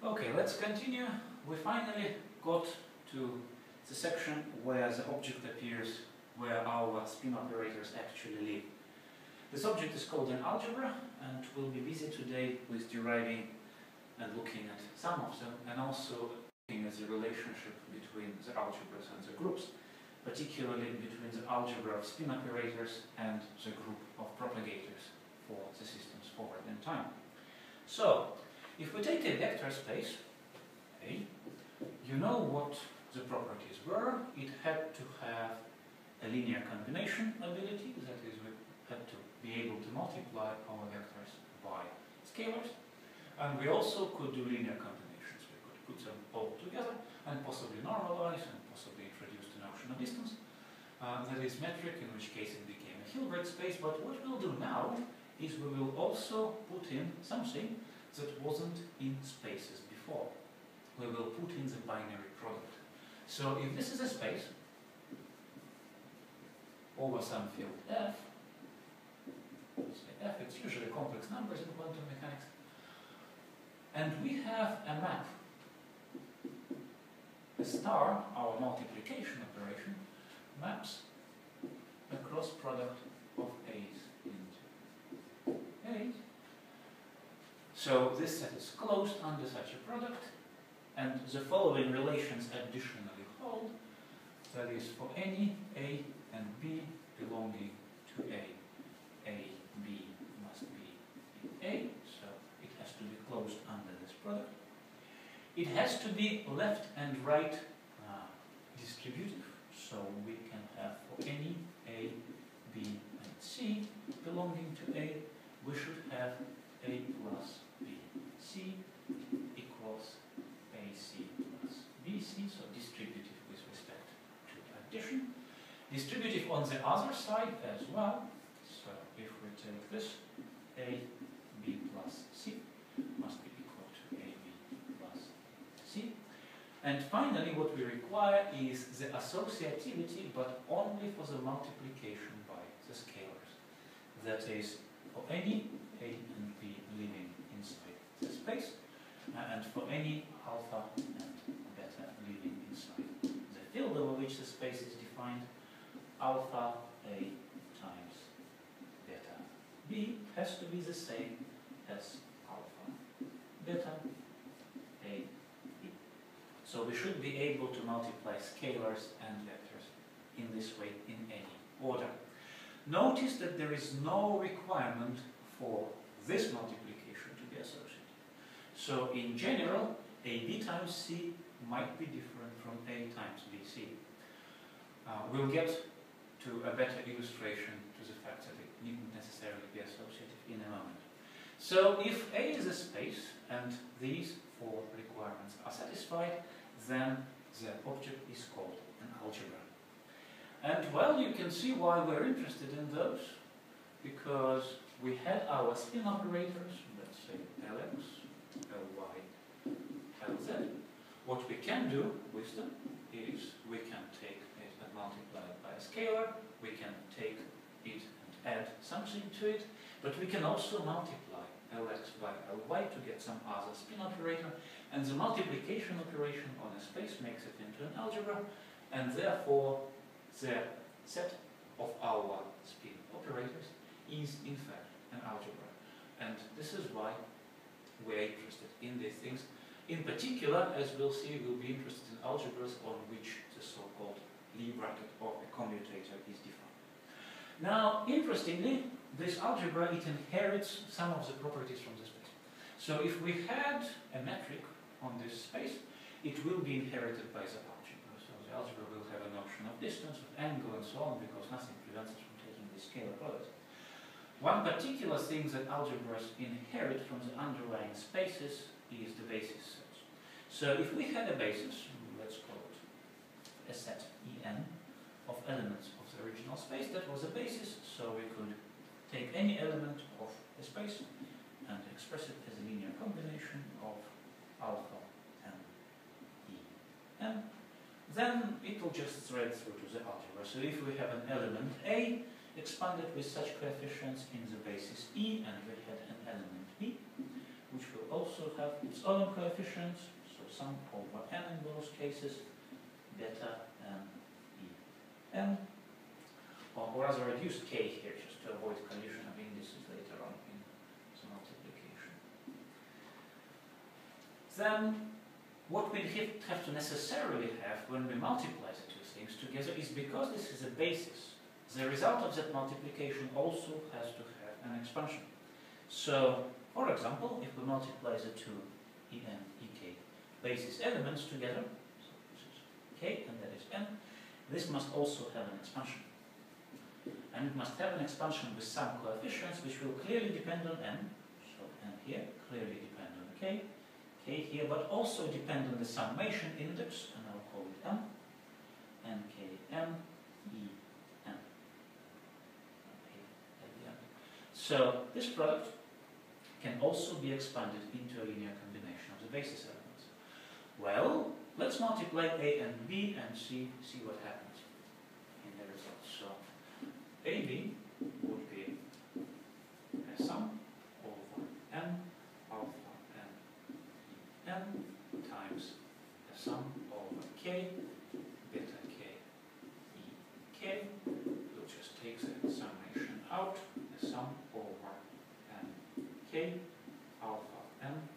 Okay, let's continue. We finally got to the section where the object appears, where our spin operators actually live. This object is called an algebra, and we'll be busy today with deriving and looking at some of them, and also looking at the relationship between the algebras and the groups, particularly between the algebra of spin operators and the group of propagators for the systems forward in time. So, if we take a vector space, A, you know what the properties were. It had to have a linear combination ability, that is, we had to be able to multiply our vectors by scalars, and we also could do linear combinations. We could put them all together and possibly normalize and possibly introduce the notion of distance. That is metric, in which case it became a Hilbert space, but what we'll do now is we will also put in something that wasn't in spaces before. We will put in the binary product. So if this is a space over some field f, say f, it's usually complex numbers in quantum mechanics, and we have a map, a star, our multiplication operation, maps a cross product of a's into a's. So this set is closed under such a product, and the following relations additionally hold. That is, for any A and B belonging to A, B must be in A, so it has to be closed under this product. It has to be left and right distributive, so we can have for any A, B, and C belonging to A, we should have A plus BC equals AC plus BC, so distributive with respect to addition. Distributive on the other side as well, so if we take this, AB plus C must be equal to AB plus C. And finally, what we require is the associativity, but only for the multiplication by the scalars. That is, for any A and B living inside the space, and for any alpha and beta living inside the field over which the space is defined, alpha A times beta B has to be the same as alpha beta A B. So we should be able to multiply scalars and vectors in this way in any order. Notice that there is no requirement for this multiplication to be associated. So in general, AB times C might be different from A times BC. We'll get to a better illustration to the fact that it needn't necessarily be associative in a moment. So if A is a space and these four requirements are satisfied, then the object is called an algebra. And well, you can see why we're interested in those, because we had our spin operators, let's say Lx, Ly, Lz. What we can do with them is we can take it and multiply it by a scalar, we can take it and add something to it, but we can also multiply Lx by Ly to get some other spin operator, and the multiplication operation on a space makes it into an algebra, and therefore the set of our spin operators is in fact an algebra. And this is why we're interested in these things. In particular, as we'll see, we'll be interested in algebras on which the so-called Lie bracket or a commutator is defined. Now, interestingly, this algebra, it inherits some of the properties from the space. So if we had a metric on this space, it will be inherited by the algebra. So the algebra will have a notion of distance, of angle, and so on, because nothing prevents us from taking this scalar product. One particular thing that algebras inherit from the underlying spaces is the basis sets. So if we had a basis, let's call it a set En of elements of the original space, that was a basis, so we could take any element of a space and express it as a linear combination of alpha and En. Then it will just thread through to the algebra. So if we have an element A expanded with such coefficients in the basis E, and we had an element B, which will also have its own coefficients, so sum over n in both cases, beta n e n, or rather reduced k here, just to avoid collision of indices later on in the multiplication. Then, what we have to necessarily have when we multiply the two things together is, because this is a basis, the result of that multiplication also has to have an expansion. So, for example, if we multiply the two en, ek basis elements together, so this is k and that is n, this must also have an expansion. And it must have an expansion with some coefficients which will clearly depend on n, so n here, clearly depend on k, k here, but also depend on the summation index, and I'll call it m, and k m, e n. Okay, at the end. So this product can also be expanded into a linear combination of the basis elements. Well, let's multiply a and b and see what happens in the result. So AB would be a sum over n alpha n e n times a sum over k beta k e k. We'll just take the summation out, a sum over n k alpha n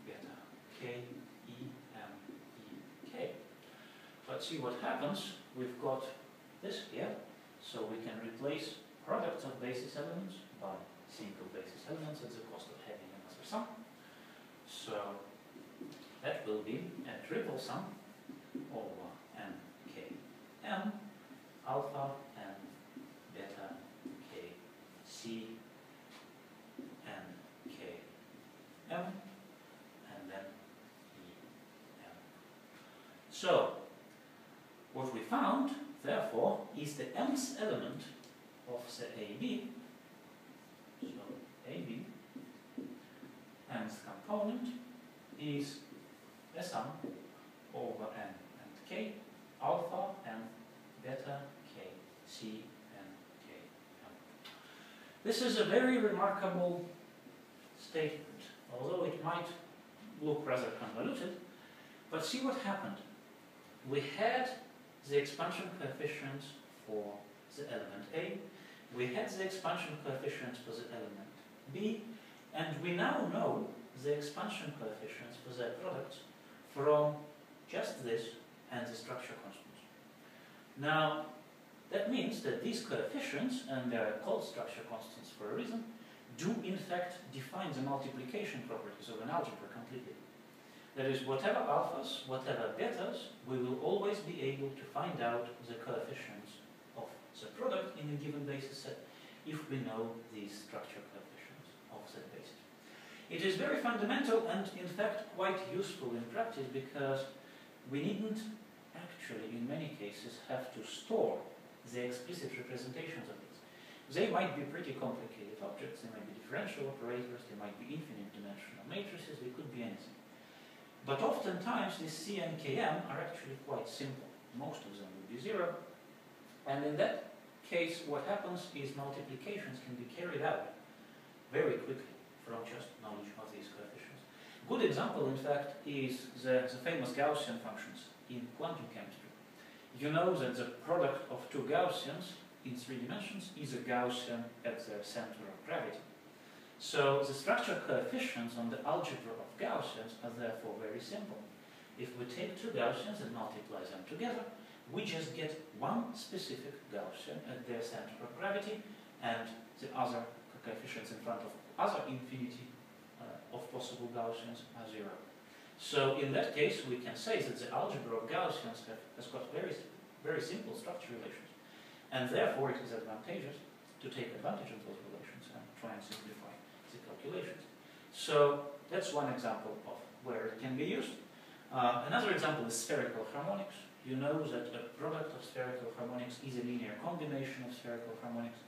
beta k e m e k. Let's see what happens. We've got this here. So we can replace products of basis elements by single basis elements at the cost of having another sum. So that will be a triple sum over n k m alpha n beta k c n k m and then e m. So what we found, therefore, is the mth element of the AB, so AB, nth component, is a sum over n and k, alpha and beta k, c and k m. This is a very remarkable statement, although it might look rather convoluted, but see what happened. We had the expansion coefficients for the element A, we had the expansion coefficients for the element B, and we now know the expansion coefficients for their products from just this and the structure constants. Now, that means that these coefficients, and they are called structure constants for a reason, do in fact define the multiplication properties of an algebra completely. That is, whatever alphas, whatever betas, we will always be able to find out the coefficients of the product in a given basis set if we know these structure coefficients of that basis. It is very fundamental and in fact quite useful in practice, because we needn't actually in many cases have to store the explicit representations of these. They might be pretty complicated objects, they might be differential operators, they might be infinite dimensional matrices, they could be anything. But oftentimes these C and Km are actually quite simple. Most of them will be zero. And in that case, what happens is multiplications can be carried out very quickly from just knowledge of these coefficients. Good example, in fact, is the famous Gaussian functions in quantum chemistry. You know that the product of two Gaussians in 3 dimensions is a Gaussian at their center of gravity. So the structure coefficients on the algebra of Gaussians are therefore very simple. If we take two Gaussians and multiply them together, we just get one specific Gaussian at their center of gravity, and the other coefficients in front of other infinity of possible Gaussians are zero. So in that case, we can say that the algebra of Gaussians has got very simple structure relations, and therefore it is advantageous to take advantage of those relations and try and simplify the calculations. So that's one example of where it can be used. Another example is spherical harmonics. You know that a product of spherical harmonics is a linear combination of spherical harmonics,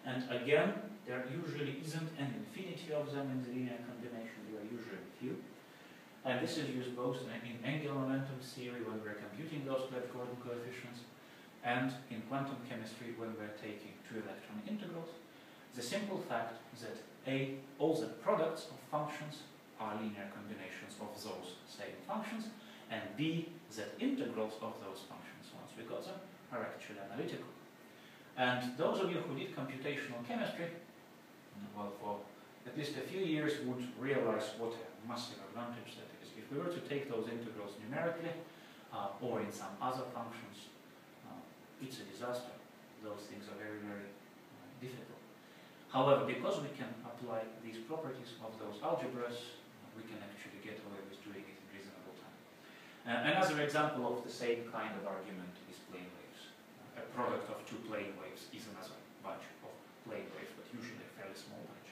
and again, there usually isn't an infinity of them in the linear combination, there are usually few. And this is used both in angular momentum theory when we're computing those Gordon coefficients, and in quantum chemistry when we're taking two electron integrals. The simple fact that all the products of functions are linear combinations of those same functions, and B, that integrals of those functions, once we got them, are actually analytical. And those of you who did computational chemistry, well, for at least a few years would realize what a massive advantage that is. If we were to take those integrals numerically, or in some other functions, it's a disaster. Those things are very, very difficult. However, because we can apply these properties of those algebras, we can actually get away with doing it in reasonable time. Another example of the same kind of argument is plane waves. A product of two plane waves is another bunch of plane waves, but usually a fairly small bunch.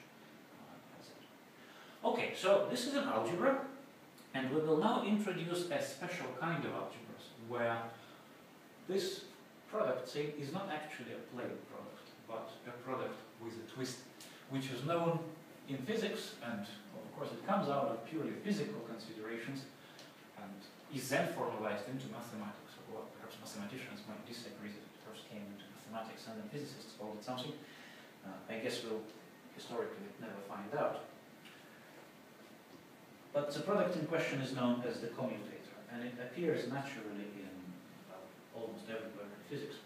Okay, so this is an algebra, and we will now introduce a special kind of algebras where this product, say, is not actually a plane product, but a product with a twist, which is known in physics, and of course it comes out of purely physical considerations and is then formalized into mathematics, or perhaps mathematicians might disagree that it first came into mathematics and then physicists called it something. I guess we'll historically never find out. But the product in question is known as the commutator, and it appears naturally in almost everywhere in physics,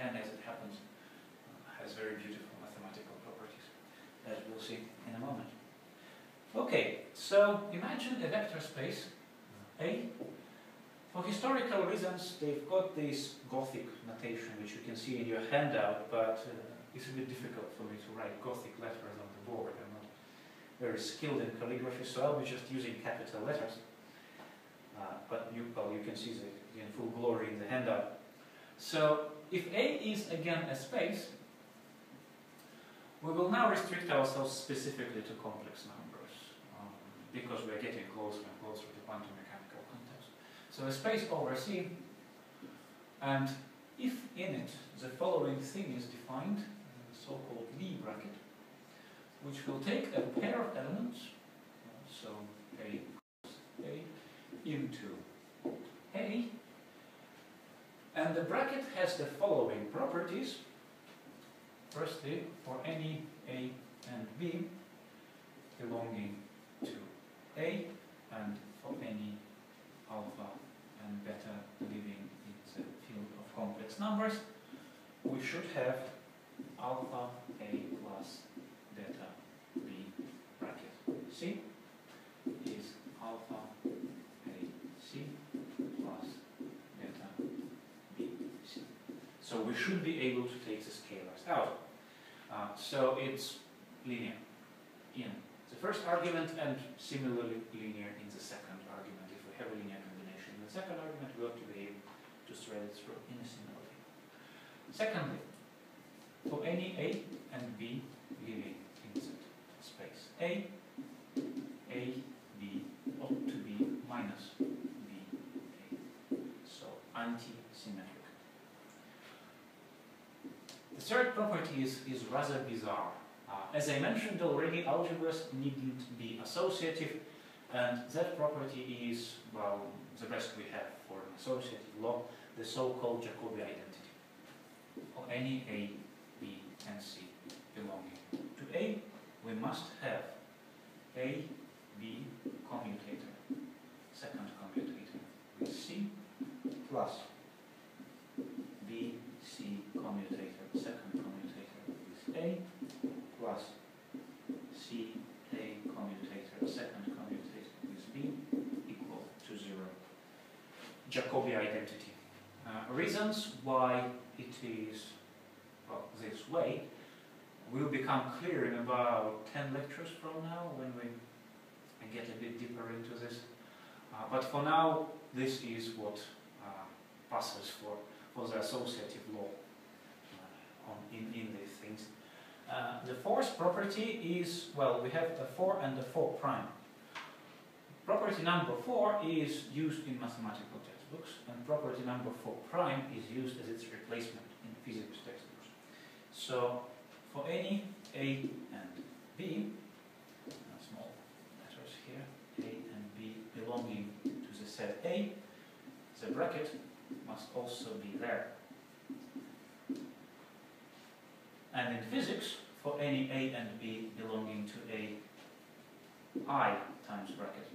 and as it happens, has very beautiful mathematical properties, as we'll see in a moment. Okay, so imagine a vector space A. For historical reasons, they've got this Gothic notation, which you can see in your handout, but it's a bit difficult for me to write Gothic letters on the board. I'm not very skilled in calligraphy, so I'll be just using capital letters. But you can see the in full glory in the handout. So if A is again a space, we will now restrict ourselves specifically to complex numbers, because we are getting closer and closer to quantum mechanical context. So a space over C, and if in it the following thing is defined, the so-called Lie bracket, which will take a pair of elements, so A cross A into A, and the bracket has the following properties. Firstly, for any A and B belonging to A, and for any alpha and beta living in the field of complex numbers, we should have alpha A plus beta B bracket C is alpha A C plus beta B C. So we should be able to take the scalars out. So it's linear in the first argument and similarly linear in the second argument. If we have a linear combination in the second argument, we ought to be able to thread it through in a similar way. Secondly, for any A and B living in the space A, B ought to be minus B, A. So anti-symmetric. The third property is rather bizarre. As I mentioned already, algebras needn't be associative, and that property is, well, the best we have for an associative law, the so-called Jacobi identity. For any A, B, and C belonging to A, we must have A, B commutator, second commutator with C, plus B, C commutator, second commutator with A, plus C, A commutator, second commutator with B, equal to 0. Jacobi identity. Reasons why it is, well, this way will become clear in about 10 lectures from now when we get a bit deeper into this. But for now, this is what passes for the associative law in these things. The fourth property is, well, we have a 4 and a 4 prime. Property number 4 is used in mathematical textbooks, and property number 4 prime is used as its replacement in physics textbooks. So for any A and B, small letters here, A and B belonging to the set A, the bracket must also be there. And in physics, for any A and B belonging to A, I times bracket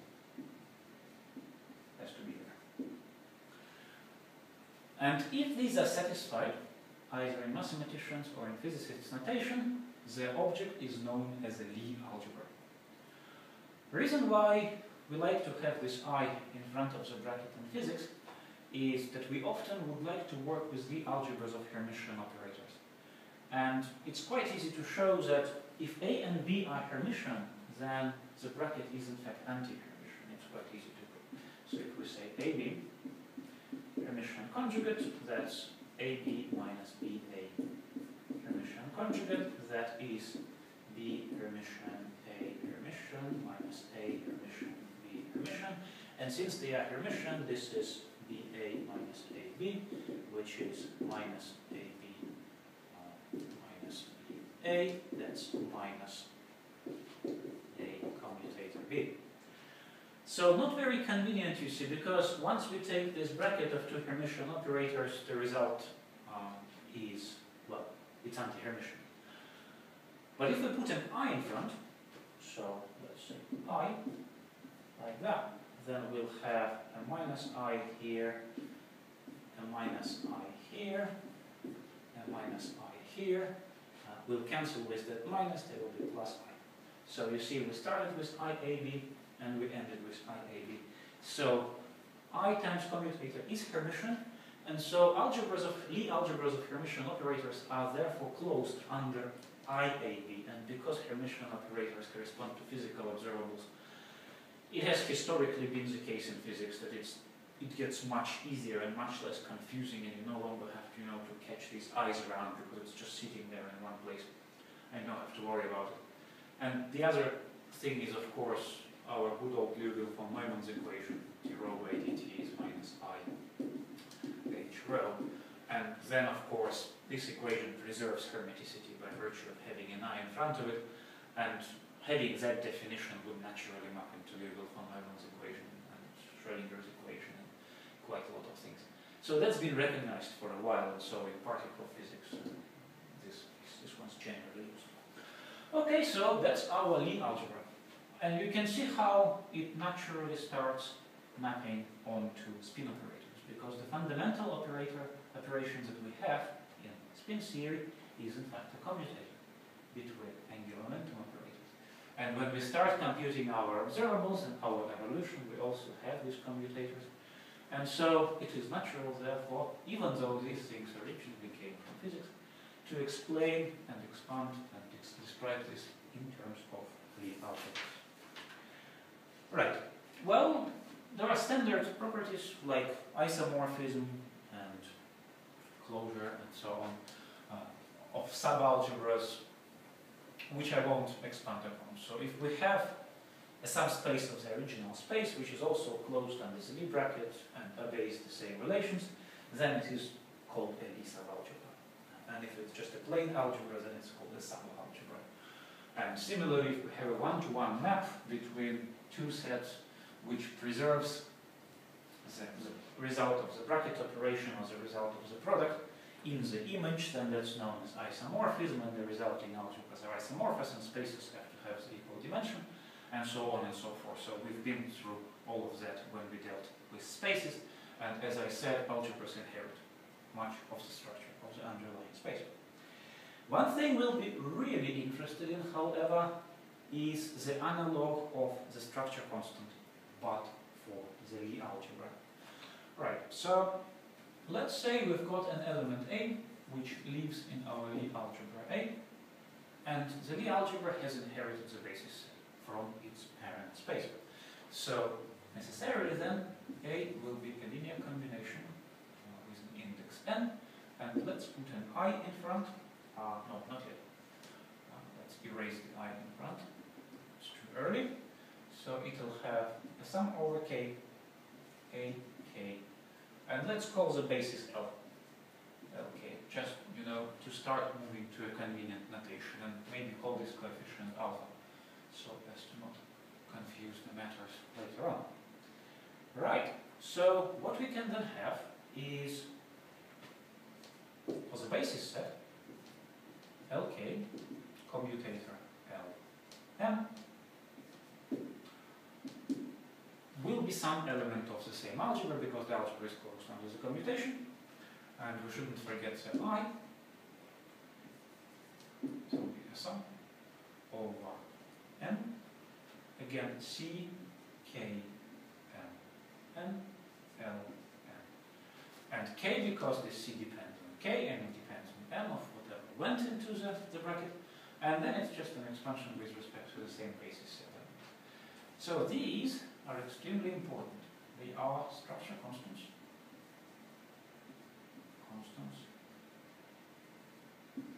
has to be there. And if these are satisfied, either in mathematicians or in physicists' notation, the object is known as a Lie algebra. The reason why we like to have this I in front of the bracket in physics is that we often would like to work with the algebras of Hermitian operators. And it's quite easy to show that if A and B are Hermitian, then the bracket is in fact anti-Hermitian. It's quite easy to do. So if we say AB, Hermitian conjugate, that's AB minus BA Hermitian conjugate, that is B Hermitian A Hermitian minus A Hermitian B Hermitian. And since they are Hermitian, this is BA minus AB, which is minus AB minus BA, that's minus A commutator B. So not very convenient, you see, because once we take this bracket of two Hermitian operators, the result is, well, it's anti-Hermitian. But if we put an I in front, so let's say I, like that, then we'll have a minus I here, a minus I here, a minus I here. We'll cancel with that minus, there will be plus I. So you see, we started with IAB and we ended with IAB. So I times commutator is Hermitian, and so algebras of Lie algebras of Hermitian operators are therefore closed under IAB, and because Hermitian operators correspond to physical observables, it has historically been the case in physics that it gets much easier and much less confusing, and you no longer have to, to catch these eyes around because it's just sitting there in one place and you don't have to worry about it. And the other thing is, of course, our good old Liouville von Neumann's equation, d rho by dt is minus I h rho. And then, of course, this equation preserves hermeticity by virtue of having an I in front of it, and having that definition would naturally map into Liouville von Neumann's equation and Schrödinger's equation and quite a lot of things. So that's been recognized for a while, and so in particle physics, this one's generally used. Okay, so that's our Lie algebra. And you can see how it naturally starts mapping onto spin operators, because the fundamental operations that we have in spin theory is in fact a commutator between angular momentum operators. And when we start computing our observables and our evolution, we also have these commutators. And so it is natural, therefore, even though these things originally came from physics, to explain and expand and describe this in terms of Lie algebras. Right. Well, there are standard properties like isomorphism and closure and so on of subalgebras, which I won't expand upon. So if we have a subspace of the original space, which is also closed under the Lie bracket and obeys the same relations, then it is called a Lie subalgebra. And if it's just a plain algebra, then it's called a subalgebra. And similarly, if we have a one-to-one map between two sets which preserves the result of the bracket operation or the result of the product in the image, then that's known as isomorphism, and the resulting algebras are isomorphous and spaces have to have the equal dimension, and so on and so forth. So we've been through all of that when we dealt with spaces, and as I said, algebras inherit much of the structure of the underlying space. One thing we'll be really interested in, however, is the analog of the structure constant, but for the Lie algebra. Right, so let's say we've got an element A, which lives in our Lie algebra A, and the Lie algebra has inherited the basis set from its parent space. So necessarily then, A will be a linear combination with an index n, and let's put an I in front. No, not yet. Let's erase the I in front. Early, so it'll have a sum over k, a, k, and let's call the basis L, lk, just, to start moving to a convenient notation, and maybe call this coefficient alpha, so as to not confuse the matters later on. Right, so what we can then have is, for the basis set, lk, commutator Lm, be some element of the same algebra because the algebra is closed under the commutation. And we shouldn't forget the I. So we have sum over n. Again, C, K, M, N, L, M. And K because this C depends on K and it depends on M of whatever went into the bracket. And then it's just an expansion with respect to the same basis set element. So these are extremely important. They are structure constants.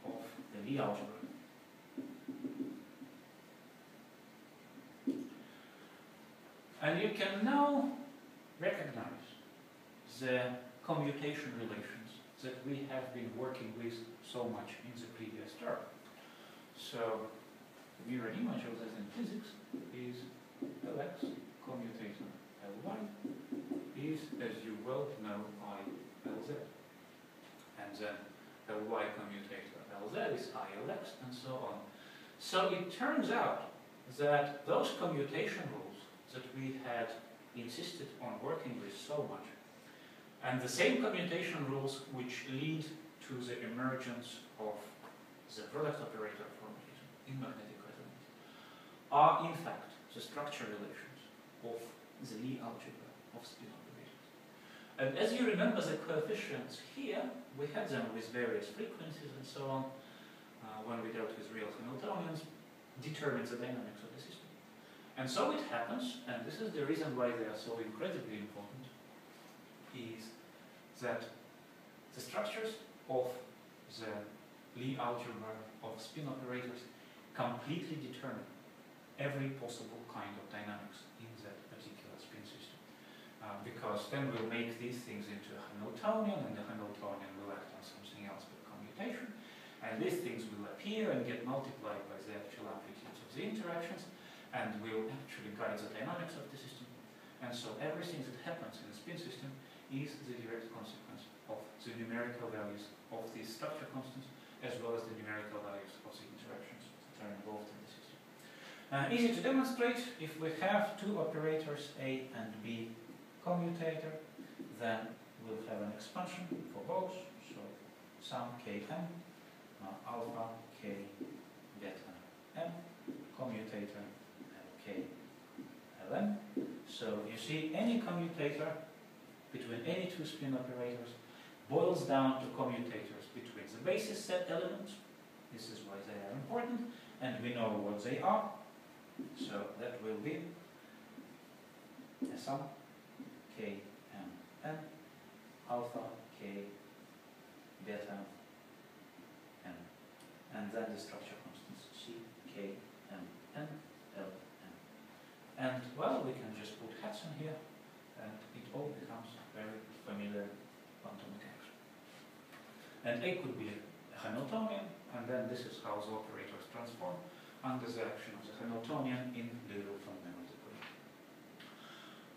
Of the Lie algebra. And you can now recognize the commutation relations that we have been working with so much in the previous term. So, the mirror image of that in physics is Lx commutator Ly is, as you well know, I Lz. And then Ly commutator Lz is I Lx, and so on. So it turns out that those commutation rules that we had insisted on working with so much, and the same commutation rules which lead to the emergence of the product operator formalism in magnetic resonance, are in fact the structure relations of the Lie algebra of spin operators. And as you remember the coefficients here, we had them with various frequencies and so on, when we dealt with real Hamiltonians, determine the dynamics of the system. And so it happens, and this is the reason why they are so incredibly important, is that the structures of the Lie algebra of spin operators completely determine every possible kind of dynamics in that particular spin system. Because then we'll make these things into a Hamiltonian, and the Hamiltonian will act on something else but commutation. And these things will appear and get multiplied by the actual amplitudes of the interactions, and will actually guide the dynamics of the system. And so everything that happens in the spin system is the direct consequence of the numerical values of these structure constants, as well as the numerical values of the interactions that are involved in the system. Easy to demonstrate. If we have two operators A and B commutator, then we'll have an expansion for both. So sum Km, alpha K beta M, commutator K Ln. So you see any commutator between any two spin operators boils down to commutators between the basis set elements. This is why they are important, and we know what they are. So that will be a sum K M N, alpha K beta M, and then the structure constants C K M N L M. And well, we can just put hats in here, and it all becomes very familiar quantum mechanics. And A could be a Hamiltonian, and then this is how the operators transform under the action of the Hamiltonian in Liouville fundamental equation.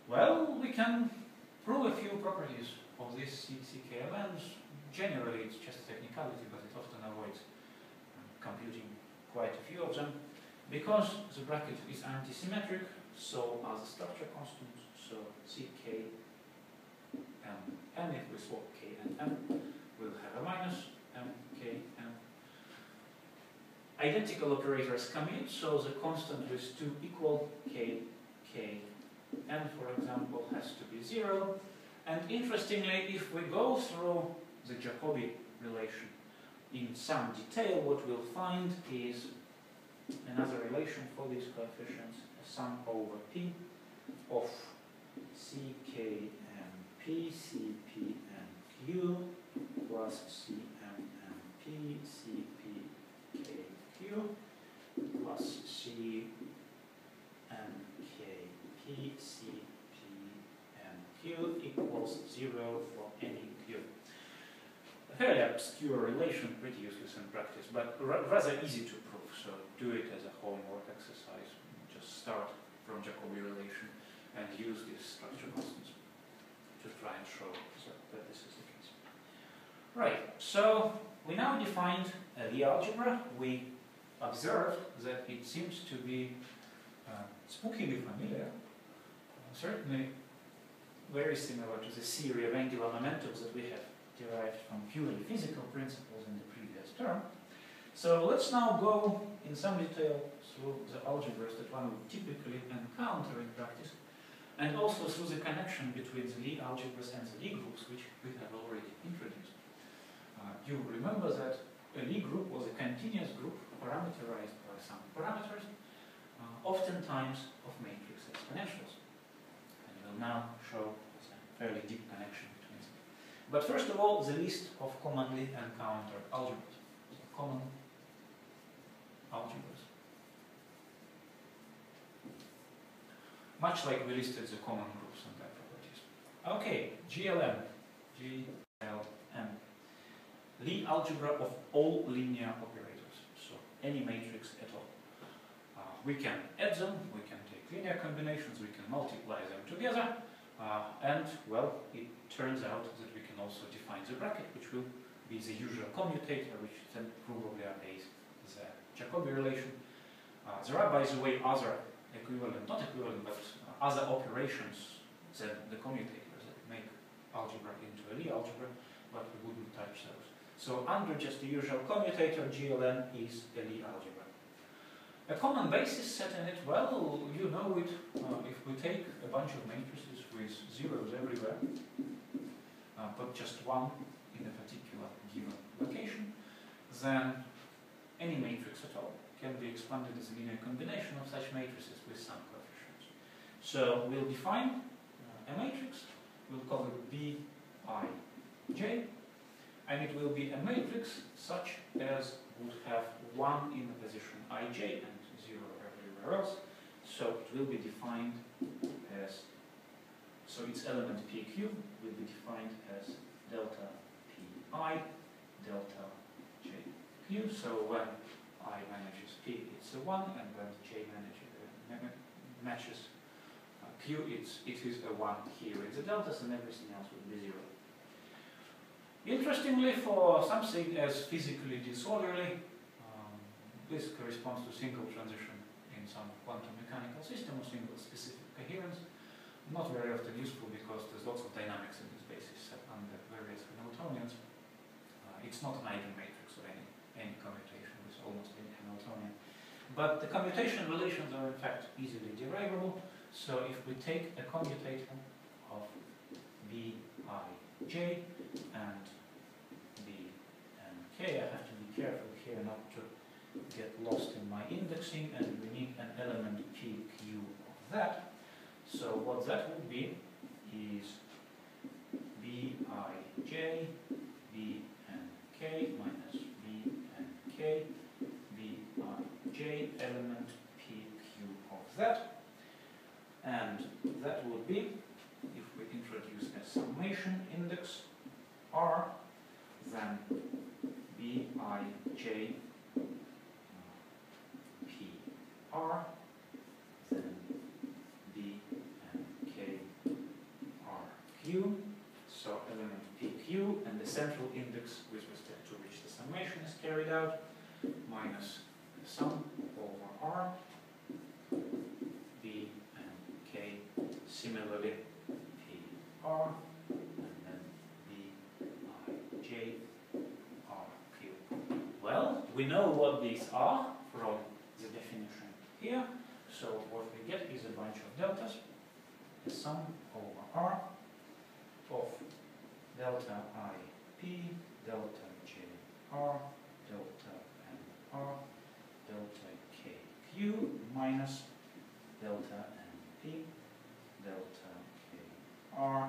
Well, we can prove a few properties of these CKLMs. Generally, it's just a technicality, but it often avoids computing quite a few of them. Because the bracket is antisymmetric, so are the structure constants. So CK M, if we swap K and M, we'll have a minus M, K, M. Identical operators come in, so the constant with two equal K, K, N, for example, has to be 0. And interestingly, if we go through the Jacobi relation in some detail, what we'll find is another relation for these coefficients, a sum over P of CKMP, CPMQ plus CMMP, CPKQ plus CMKP, CPMQ equals 0 for any Q. A fairly obscure relation, pretty useless in practice, but rather easy to prove, so do it as a homework exercise. Just start from Jacobi relation and use these structure constants to try and show that this is the case. Right, so we now defined the algebra. We observed that it seems to be spookily familiar, certainly very similar to the theory of angular momentums that we have derived from purely physical principles in the previous term. So let's now go in some detail through the algebras that one would typically encounter in practice, and also through the connection between the Lie algebras and the Lie groups, which we have already introduced. You remember that a Lie group was a continuous group parameterized by some parameters, oftentimes of matrix exponentials. And we'll now show a fairly deep connection between them. But first of all, the list of commonly encountered algebras. So common algebras. Much like we listed the common groups and their properties. Okay, GLM. GLM. Lie algebra of all linear operators. So any matrix at all. We can add them, we can take linear combinations, we can multiply them together, and, well, it turns out that we can also define the bracket, which will be the usual commutator, which then probably obeys the Jacobi relation. There are, by the way, other equivalent, not equivalent, but other operations than the commutators that make algebra into a Lie algebra, but we wouldn't touch those. So under just the usual commutator, GLN is a Lie algebra. A common basis set in it, well, you know it, if we take a bunch of matrices with zeros everywhere, put just one in a particular given location, then any matrix at all can be expanded as a linear combination of such matrices with some coefficients. So we'll define a matrix, we'll call it Bij, and it will be a matrix such as would have 1 in the position ij and 0 everywhere else. So it will be defined as, so its element pq will be defined as delta pi delta jq. So when I manages p, it's a 1, and when j matches q, it is a 1 here in the deltas, and everything else will be 0. Interestingly, for something as physically disorderly, this corresponds to single transition in some quantum mechanical system or single specific coherence. Not very often useful because there's lots of dynamics in this basis set under various Hamiltonians. It's not an eigenmatrix or any commutation with almost any Hamiltonian. But the commutation relations are in fact easily derivable. So if we take a commutator of Bij and B and k, I have to be careful here not to get lost in my indexing, and we need an element pq of that. So what that would be is Bij, B and k minus B and k, Bij element pq of that. And that would be, if we introduce a summation index R, then Bij PR, then B and K are Q, so element PQ, and the central index with respect to which the summation is carried out, minus the sum over R, B and K, similarly PR, and then Bij RQ. Well, we know what these are from the definition here. So what we get is a bunch of deltas, the sum over R of delta IP, delta JR, delta NR, delta KQ minus delta NP, delta KR,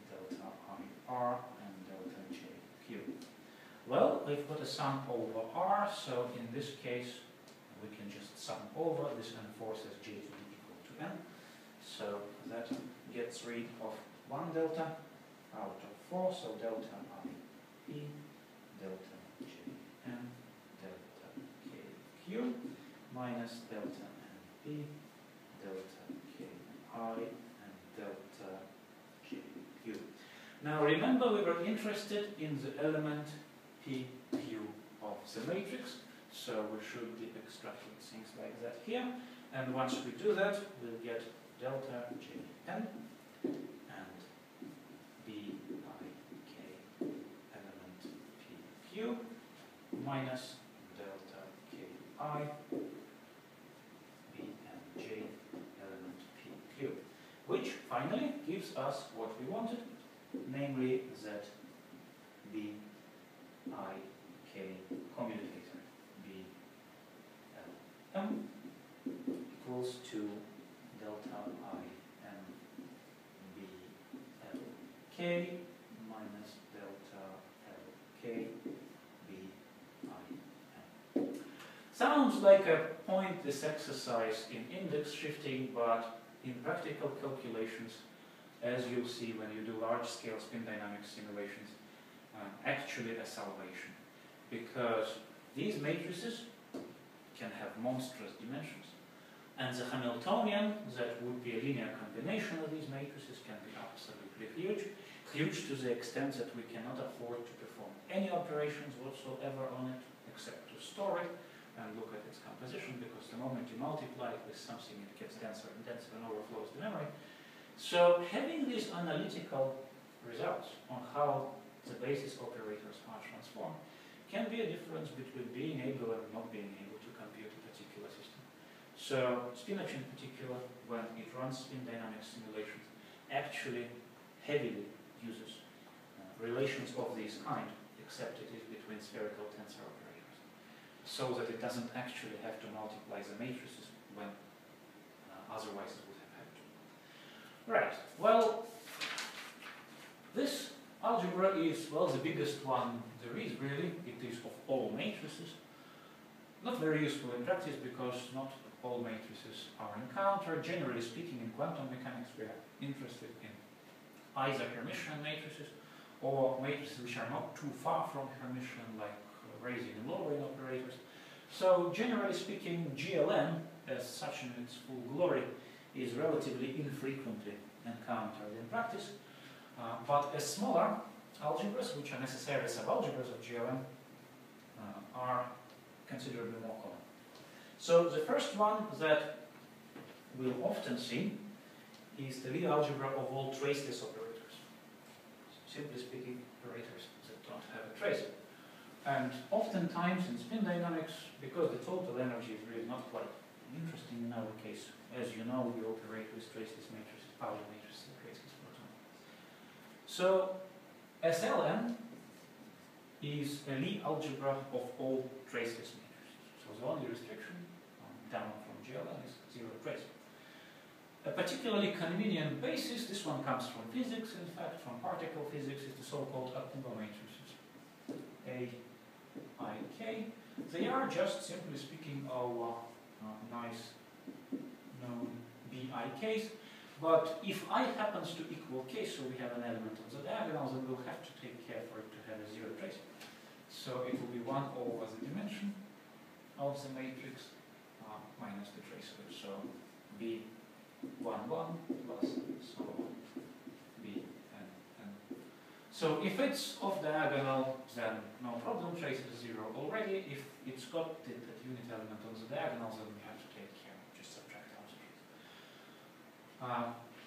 delta IR, and delta JQ. Well, we've got a sum over R, so in this case we can just sum over. This enforces j to be equal to n. So that gets rid of 1 delta out of 4, so delta IP, delta Jn, delta KQ, minus delta NP, delta Ki, and delta JQ. Now remember, we were interested in the element PQ of the matrix, so we should be extracting things like that here. And once we do that, we'll get delta Jn and Bik element Pq minus delta Ki Bnj element Pq, which finally gives us what we wanted, namely that Bik commutator Blm equals to delta Im Blk minus delta Lk Bim. Sounds like a pointless exercise in index shifting, but in practical calculations, as you'll see when you do large-scale spin dynamics simulations, actually a salvation, because these matrices can have monstrous dimensions, and the Hamiltonian, that would be a linear combination of these matrices, can be absolutely huge to the extent that we cannot afford to perform any operations whatsoever on it except to store it and look at its composition, because the moment you multiply it with something, it gets denser and denser and overflows the memory. So having these analytical results on how the basis operators are transformed can be a difference between being able and not being able to compute a particular system. So spinach in particular, when it runs spin dynamics simulations, actually heavily uses relations of this kind, except it is between spherical tensor operators, so that it doesn't actually have to multiply the matrices when otherwise it would have had to. Right, well, this algebra is, well, the biggest one there is really. It is of all matrices. Not very useful in practice because not all matrices are encountered. Generally speaking, in quantum mechanics we are interested in either Hermitian matrices or matrices which are not too far from Hermitian, like raising and lowering operators. So generally speaking, GLM, as such in its full glory, is relatively infrequently encountered in practice. But as smaller algebras, which are necessarily subalgebras of GLM, are considerably more common. So the first one that we'll often see is the Lie algebra of all traceless operators. Simply speaking, operators that don't have a trace. And oftentimes in spin dynamics, because the total energy is really not quite interesting in our case, as you know, we operate with traceless matrices, Pauli matrices, traceless, for example. So SLM is a Lie algebra of all traceless matrices. So the only restriction down from GLM is zero trace. A particularly convenient basis, this one comes from physics, in fact, from particle physics, is the so-called Akuba matrices. A, I, K. They are just, simply speaking, our nice known BIKs. But if I happens to equal K, so we have an element on the diagonal, then we'll have to take care for it to have a zero trace. So it will be 1 over the dimension of the matrix minus the trace of it. So B11 plus so B n. So if it's off diagonal, then no problem, trace is 0 already. If it's got that unit element on the diagonal, then we have to take care, just subtract out the trace.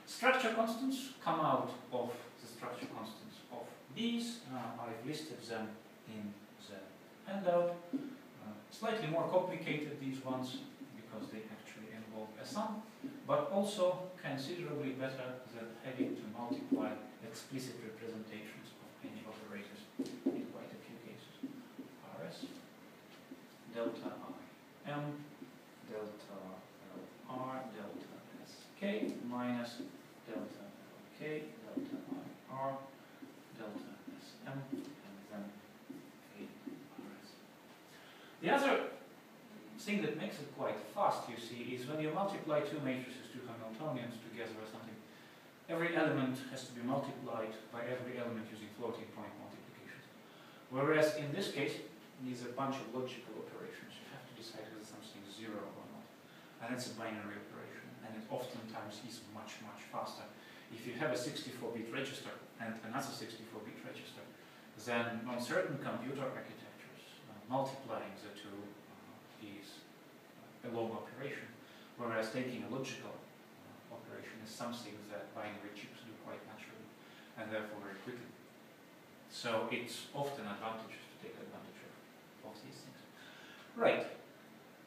Structure constants come out of the structure constants of these. I've listed them in the handout. Slightly more complicated, these ones, because they actually involve a sum, but also considerably better than having to multiply explicit representations of any operators in quite a few cases. Rs, delta I m, delta L r, delta S k, minus delta L k, delta I r, delta S m, and then a Rs. The other thing that makes it quite fast, you see, is when you multiply two matrices, two Hamiltonians together or something, every element has to be multiplied by every element using floating point multiplications. Whereas in this case, these are a bunch of logical operations. You have to decide whether something is 0 or not. And it's a binary operation, and it oftentimes is much, much faster. If you have a 64-bit register and another 64-bit register, then on certain computer architectures, multiplying the two is a long operation. whereas taking a logical operation is something that binary chips do quite naturally, and therefore very quickly. So it's often advantageous to take advantage of these things. Right.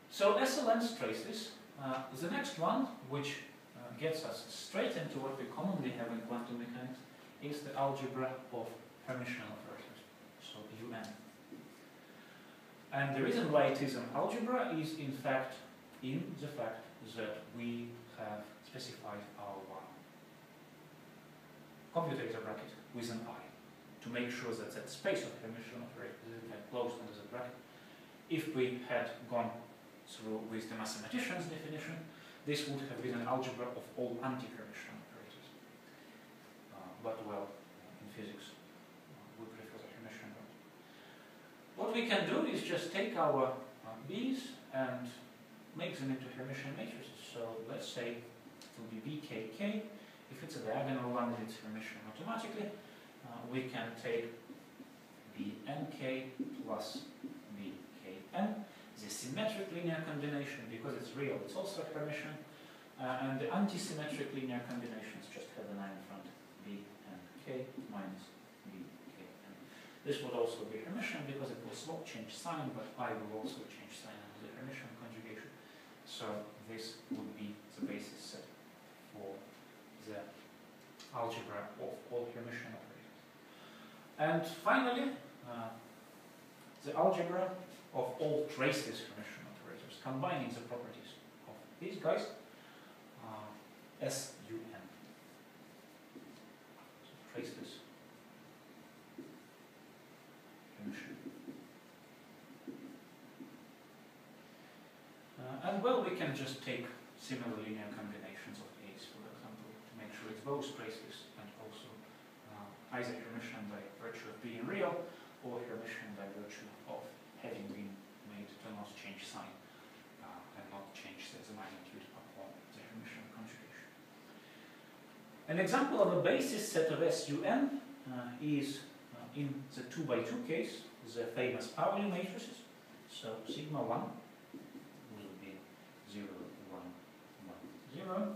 So SLNs traces. The next one, which gets us straight into what we commonly have in quantum mechanics, is the algebra of Hermitian operators, so UN. And the reason why it is an algebra is in fact in the fact that we have specified our commutator bracket with an I to make sure that that space of Hermitian operators is in fact closed under the bracket. If we had gone through with the mathematician's definition, this would have been an algebra of all anti-Hermitian operators. But well, in physics, we prefer the Hermitian one. What we can do is just take our B's and make them into Hermitian matrices. So let's say it will be BKK. If it's a diagonal one, it's Hermitian automatically. We can take BNK plus BKN. The symmetric linear combination, because it's real, it's also Hermitian. And the anti-symmetric linear combinations just have an I in front. B and K minus B, K, N. This would also be Hermitian because it will not change sign, but I will also change sign under the Hermitian conjugation. So this would be the basis set for the algebra of all Hermitian operators. And finally, the algebra of all traceless Hermitian operators, combining the properties of these guys, SUN. So traceless Hermitian. And well, we can just take similar linear combinations of A's, for example, to make sure it's both traceless and also either Hermitian by virtue of being real or Hermitian by virtue of having been made to not change sign and not change the magnitude upon the Hermitian conjugation. An example of a basis set of SUN is in the 2 by 2 case, the famous Pauli matrices. So sigma 1 will be 0, 1, 1, 0.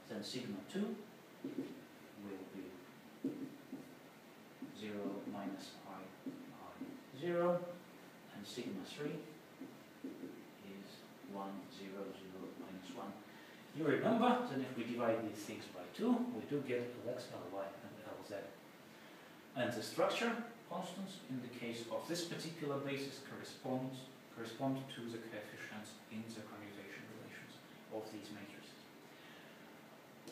Then sigma 2 will be 0 minus I, 0. And sigma 3 is 1, 0, 0, minus 1. You remember that if we divide these things by 2, we do get Lx, Ly, and Lz. And the structure constants in the case of this particular basis correspond to the coefficients in the commutation relations of these matrices.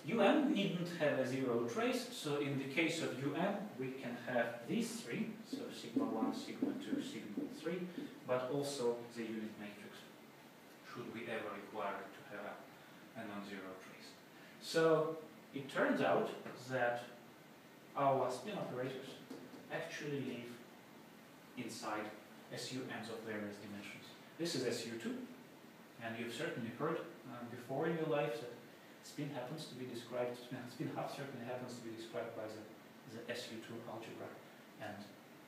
UN needn't have a zero trace, so in the case of UN we can have these three, so sigma 1, sigma 2, sigma 3, but also the unit matrix, should we ever require to have a non-zero trace. So it turns out that our spin operators actually live inside SUNs of various dimensions. This is SU2, and you've certainly heard before in your life that spin happens to be described, spin half certainly happens to be described by the SU2 algebra, and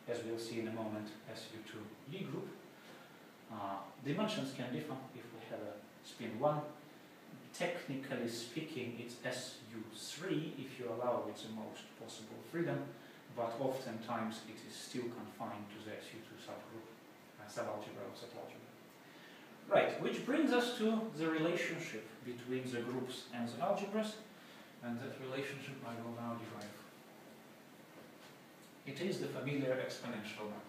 as we'll see in a moment, SU2 Lie group. Dimensions can differ. If we have a spin 1, technically speaking it's SU3 if you allow it the most possible freedom, but oftentimes it is still confined to the SU2 subgroup, subalgebra or subalgebra. Right, which brings us to the relationship between the groups and the algebras, and that relationship I will now derive. It is the familiar exponential one.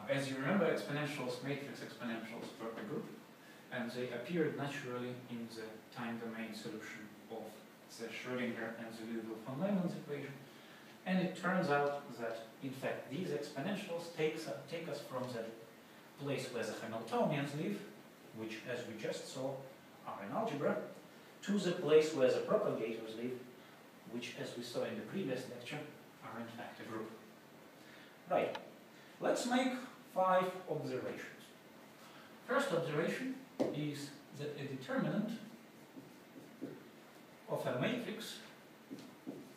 As you remember, exponentials, matrix exponentials were a group, and they appeared naturally in the time domain solution of the Schrödinger and the Liouville-von Neumann's equation. And it turns out that, in fact, these exponentials take us from the place where the Hamiltonians live, which, as we just saw, are in algebra, to the place where the propagators live, which, as we saw in the previous lecture, are in fact a group. Right. Let's make 5 observations. First observation is that a determinant of a matrix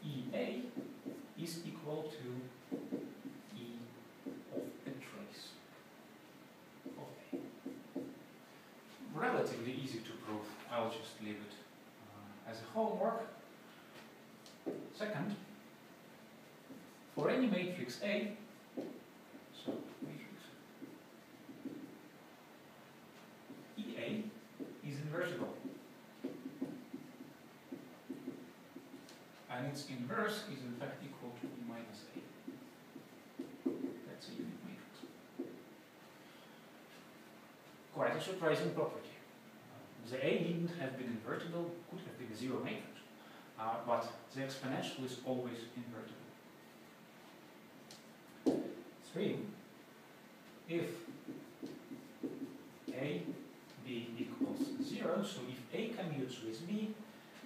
EA is equal to E of a trace of A. Relatively easy to prove. I'll just homework. Second, for any matrix A, so matrix EA is invertible. And its inverse is in fact equal to E minus A. That's a unit matrix. Quite a surprising property. The A needn't have been invertible, could have been a zero matrix, but the exponential is always invertible. 3. If A, B equals 0, so if A commutes with B,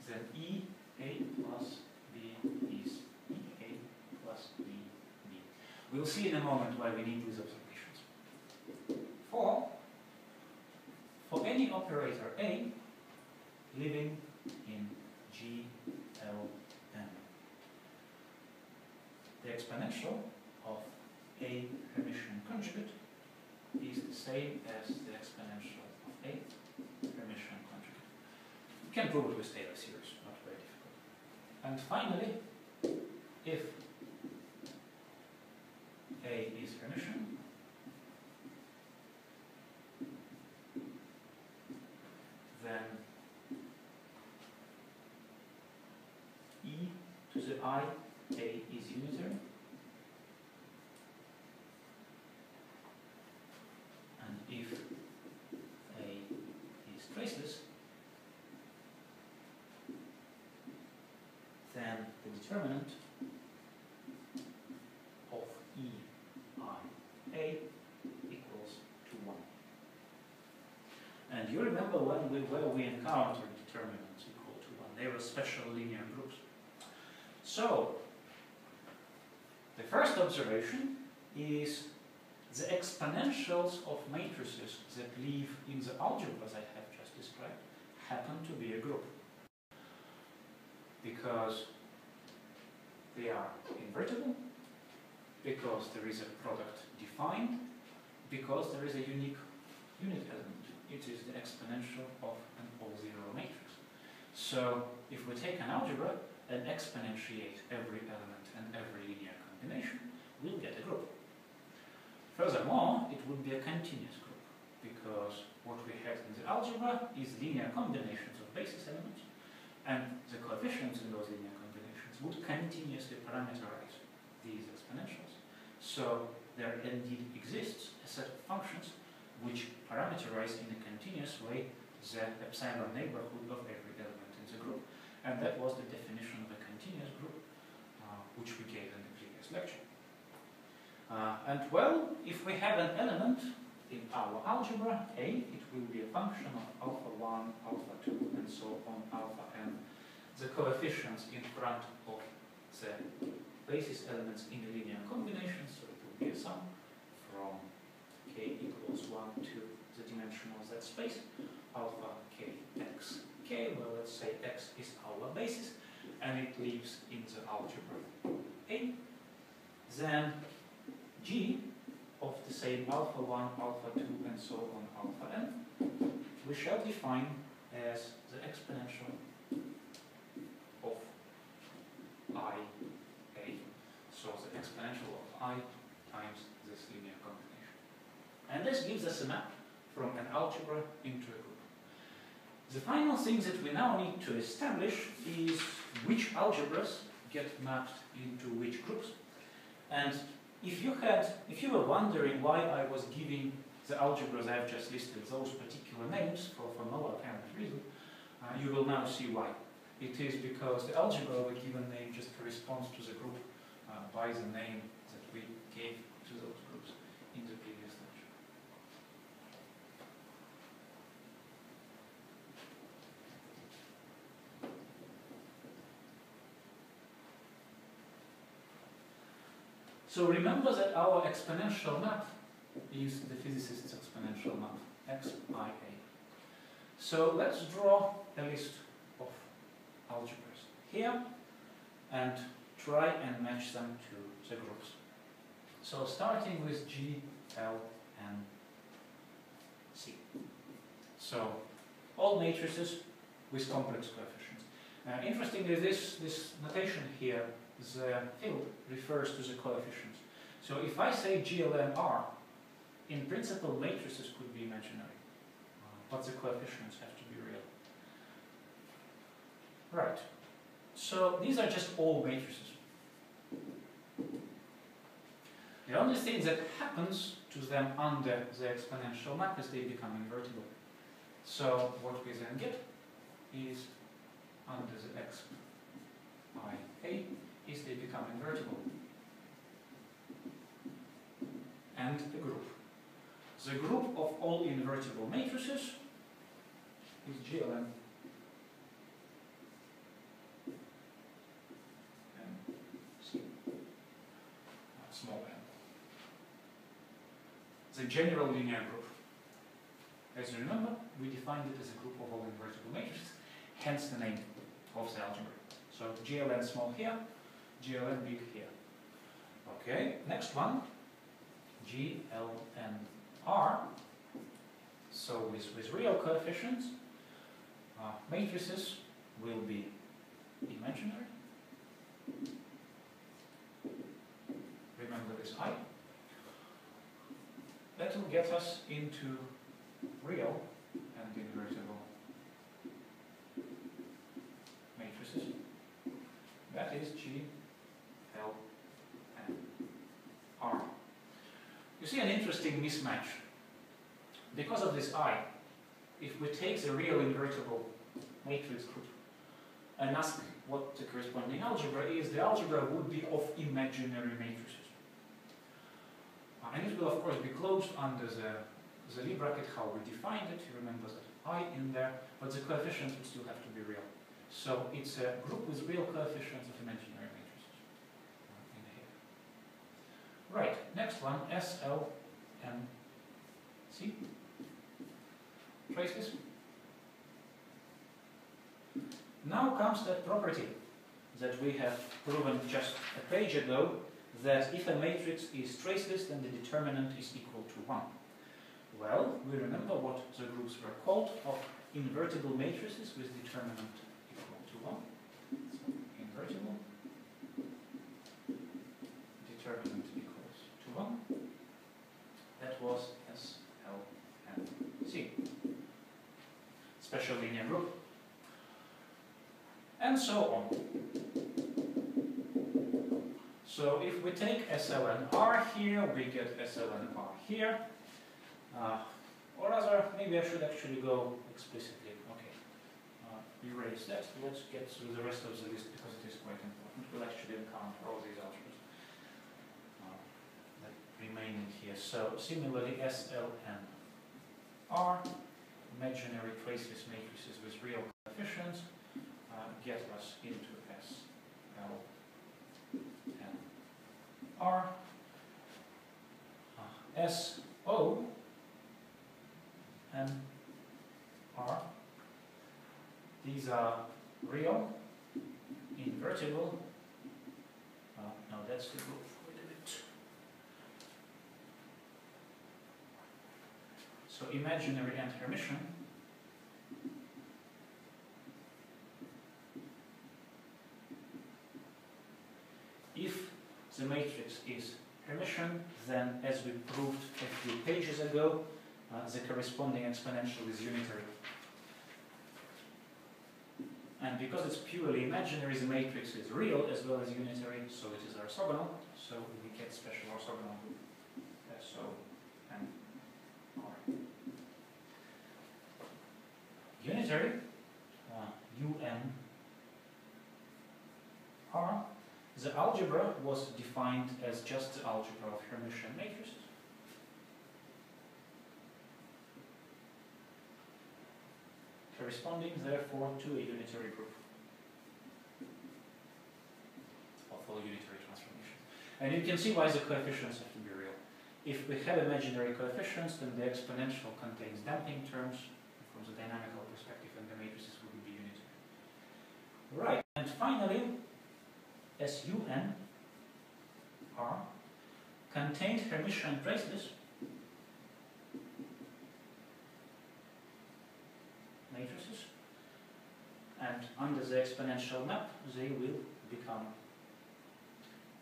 then E, A plus B is E, A plus B, B. We'll see in a moment why we need these observations. 4. For any operator A living in G, L, M, the exponential of A Hermitian conjugate is the same as the exponential of A Hermitian conjugate. You can prove it with Taylor series, not very difficult. And finally, if A is Hermitian, then E to the I, A is unitary, and if A is traceless, then the determinant of E I A equals to 1. And you remember where we encountered determinants equal to 1. They were special linear groups. So, the first observation is the exponentials of matrices that live in the algebras I have just described happen to be a group. Because they are invertible, because there is a product defined, because there is a unique unit element. It is the exponential of an all-zero matrix. So, if we take an algebra and exponentiate every element and every linear combination, we'll get a group. Furthermore, it would be a continuous group, because what we had in the algebra is linear combinations of basis elements, and the coefficients in those linear combinations would continuously parameterize these exponentials. So, there indeed exists a set of functions which parameterize in a continuous way the epsilon neighborhood of every element in the group. And that was the definition of a continuous group, which we gave in the previous lecture. And well, if we have an element in our algebra, A, it will be a function of alpha 1, alpha 2, and so on, alpha n. The coefficients in front of the basis elements in the linear combination, so it will be a sum from k equals 1 to the dimension of that space, alpha k x k, well, let's say x is our basis, and it lives in the algebra A. Then g of the same alpha 1, alpha 2, and so on, alpha n, we shall define as the exponential of I A. So the exponential of I times this linear combination. And this gives us a map from an algebra into a group. The final thing that we now need to establish is which algebras get mapped into which groups. And if you were wondering why I was giving the algebras I've just listed those particular names for no apparent reason, you will now see why. It is because the algebra of a given name just corresponds to the group by the name that we gave to those groups in the previous lecture. So remember that our exponential map is the physicist's exponential map, xia. So let's draw a list of algebras here and try and match them to the groups. So starting with G, L, and C. So all matrices with complex coefficients. Interestingly, this notation here, the field, refers to the coefficients. So if I say GLN R, in principle matrices could be imaginary, but the coefficients have to be real. Right. So these are just all matrices. The only thing that happens to them under the exponential map is they become invertible. So what we then get is under the x I a is they become invertible. And the group. The group of all invertible matrices is GLN and C, small n. The general linear group. As you remember, we defined it as a group of all invertible matrices, hence the name of the algebra. So GLN small here, GLN big here. Okay, next one, GLN R. So with real coefficients, matrices will be imaginary. Remember this I. That will get us into real and invertible matrices. That is G, L, and R. You see an interesting mismatch. Because of this I, if we take the real invertible matrix group and ask what the corresponding algebra is, the algebra would be of imaginary matrices. And it will of course be closed under the Lie bracket, how we defined it. You remember that I in there, but the coefficients would still have to be real. So it's a group with real coefficients of imaginary matrices in here. Right, next one, S, L, N, C. Trace this. Now comes that property that we have proven just a page ago, that if a matrix is traceless, then the determinant is equal to 1. Well, we remember what the groups were called of invertible matrices with determinant equal to 1. So invertible, determinant equals to 1. That was S, L, and C. Special linear group. And so on. So if we take SLNR here, we get SLNR here. Or rather, maybe I should actually go explicitly. Okay. Erase that. Let's get through the rest of the list because it is quite important. We'll actually encounter all these algebras that remain in here. So similarly, SLNR, imaginary traceless matrices with real coefficients, get us into SLNR. SO and R. These are real, invertible. No, that's the group. Wait a bit. So imaginary and Hermitian. If the matrix is Hermitian, then as we proved a few pages ago, the corresponding exponential is unitary. And because it's purely imaginary, the matrix is real as well as unitary, so it is orthogonal. So we get special orthogonal group SO and R. Unitary, UN R. The algebra was defined as just the algebra of Hermitian matrices. Corresponding, therefore, to a unitary group of all unitary transformations. And you can see why the coefficients have to be real. If we have imaginary coefficients, then the exponential contains damping terms from the dynamical perspective, and the matrices will be unitary. Right, and finally, SUN R contained Hermitian traceless matrices, and under the exponential map, they will become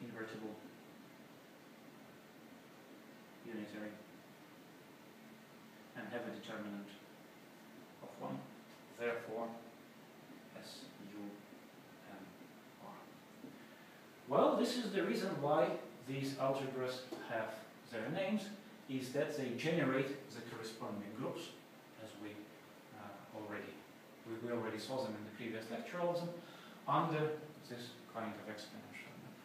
invertible unitary and have a determinant of 1. Therefore, S, U, M, R. Well, this is the reason why these algebras have their names, is that they generate the corresponding groups, as we already saw them in the previous lecture, all of them, under this kind of exponential map.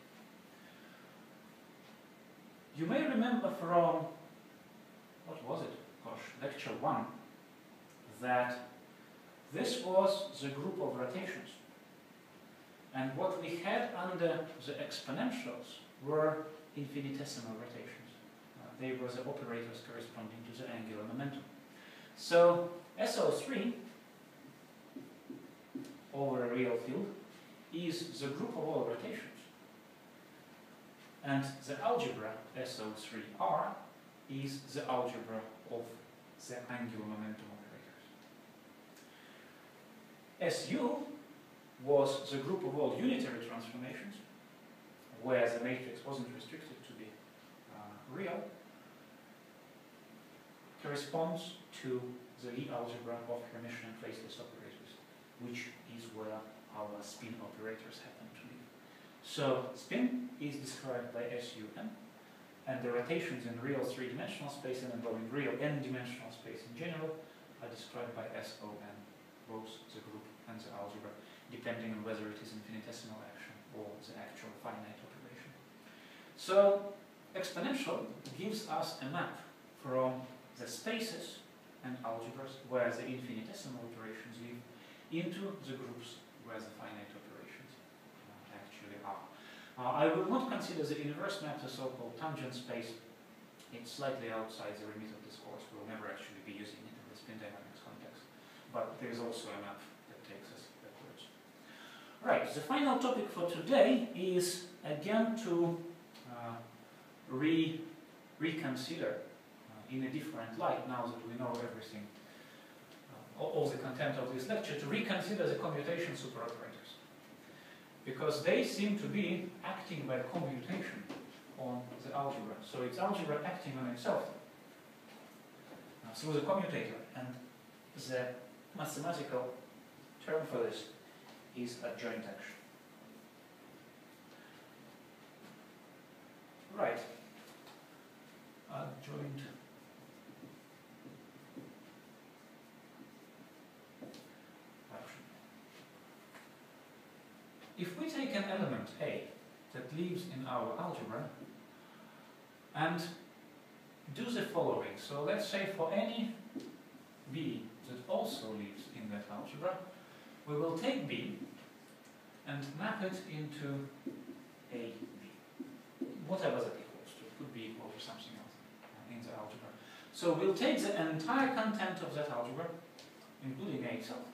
You may remember from, what was it? Gosh, lecture 1, that this was the group of rotations. And what we had under the exponentials were infinitesimal rotations. They were the operators corresponding to the angular momentum. So SO3 over a real field is the group of all rotations. And the algebra SO3R is the algebra of the angular momentum operators. SU was the group of all unitary transformations, where the matrix wasn't restricted to be real, corresponds to the Lie algebra of Hermitian and faceless operators, which is where our spin operators happen to live. So spin is described by SUN, and the rotations in real three-dimensional space and involving real n-dimensional space in general are described by SON, both the group and the algebra, depending on whether it is infinitesimal action or the actual finite operation. So exponential gives us a map from the spaces and algebras where the infinitesimal operations live into the groups where the finite operations actually are. I will not consider the inverse map the so-called tangent space. It's slightly outside the remit of this course. We'll never actually be using it in the spin dynamics context. But there is also a map that takes us backwards. Right, the final topic for today is again to reconsider in a different light, now that we know everything, all the content of this lecture, to reconsider the commutation superoperators. Because they seem to be acting by commutation on the algebra. So it's algebra acting on itself through the commutator. And the mathematical term for this is adjoint action. Right. Adjoint action. If we take an element A that lives in our algebra and do the following, so let's say for any B that also lives in that algebra, we will take B and map it into A, B, whatever that equals to. It could be equal to something else in the algebra. So we'll take the entire content of that algebra, including A itself,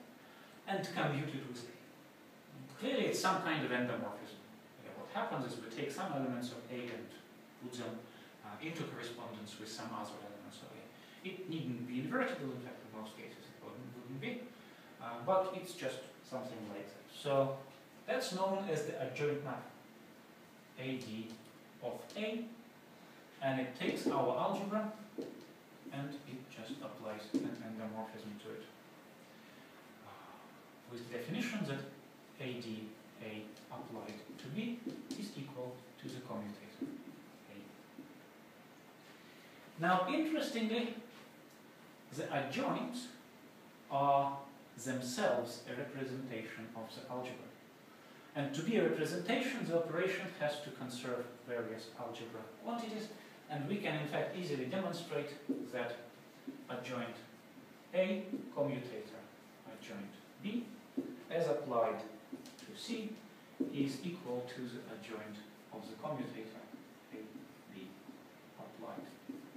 and commute it with A. Clearly it's some kind of endomorphism. What happens is we take some elements of A and put them into correspondence with some other elements of A. It needn't be invertible, in fact in most cases it wouldn't be, but it's just something like that. So that's known as the adjoint map, AD of A, and it takes our algebra and it just applies an endomorphism to it. With the definition that AD A applied to B is equal to the commutator A. Now, interestingly, the adjoints are themselves a representation of the algebra. And to be a representation, the operation has to conserve various algebra quantities, and we can in fact easily demonstrate that adjoint A commutator adjoint B as applied to C is equal to the adjoint of the commutator A, B applied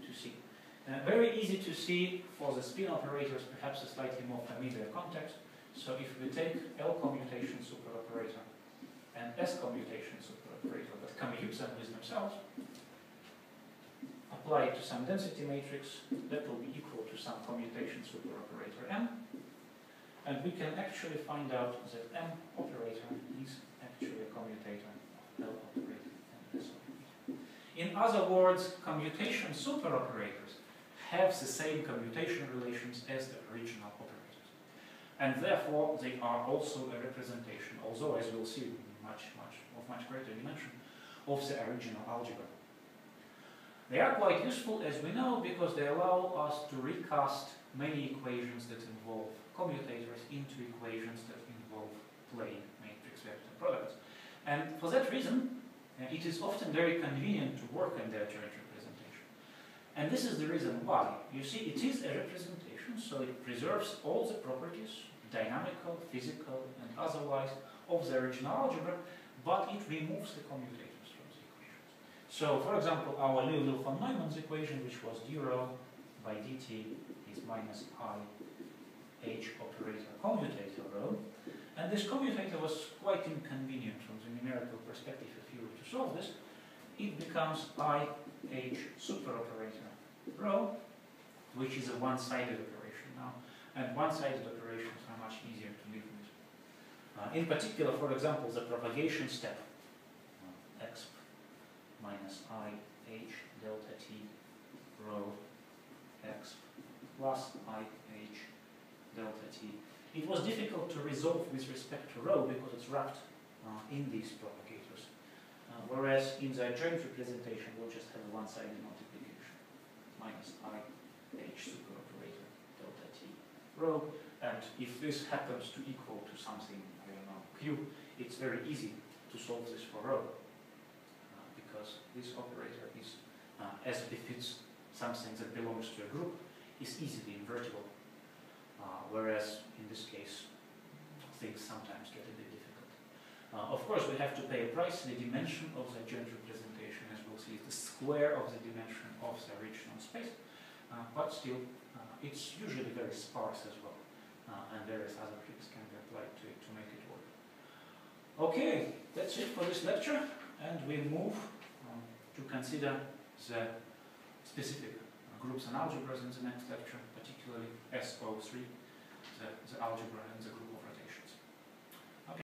to C. Very easy to see for the spin operators, perhaps a slightly more familiar context. So if we take L commutation superoperator and S commutation superoperator that commute them with themselves, applied to some density matrix, that will be equal to some commutation superoperator M. And we can actually find out that M operator is actually a commutator of L operator and S operator. In other words, commutation superoperators have the same commutation relations as the original operators. And therefore, they are also a representation, although as we'll see, of much greater dimension, of the original algebra. They are quite useful, as we know, because they allow us to recast many equations that involve commutators into equations that involve plane matrix vector products. And for that reason, it is often very convenient to work in their joint representation. And this is the reason why. You see, it is a representation, so it preserves all the properties, dynamical, physical, and otherwise, of the original algebra, but it removes the commutators from the equations. So, for example, our Liouville von Neumann's equation, which was d rho by dt is minus I h operator commutator rho, and this commutator was quite inconvenient from the numerical perspective. If you were to solve this, it becomes I h superoperator rho, which is a one-sided operation now, and one-sided operations are much easier to live with. In particular, for example, the propagation step, x minus I h delta t rho x plus I h delta t. It was difficult to resolve with respect to rho because it's wrapped in these propagators. Whereas in the joint representation, we'll just have a one-sided multiplication. Minus I h superoperator delta t rho. And if this happens to equal to something, I don't know, q, it's very easy to solve this for rho. Because this operator is, as befits something that belongs to a group, is easily invertible. Whereas in this case, things sometimes get a bit difficult. Of course, we have to pay a price. The dimension of the joint representation, as we'll see, is the square of the dimension of the original space. But still, it's usually very sparse as well. And various other tricks can be applied to it to make it work. Okay, that's it for this lecture. And we move to consider the specific groups and algebras in the next lecture, particularly SO3, the algebra and the group of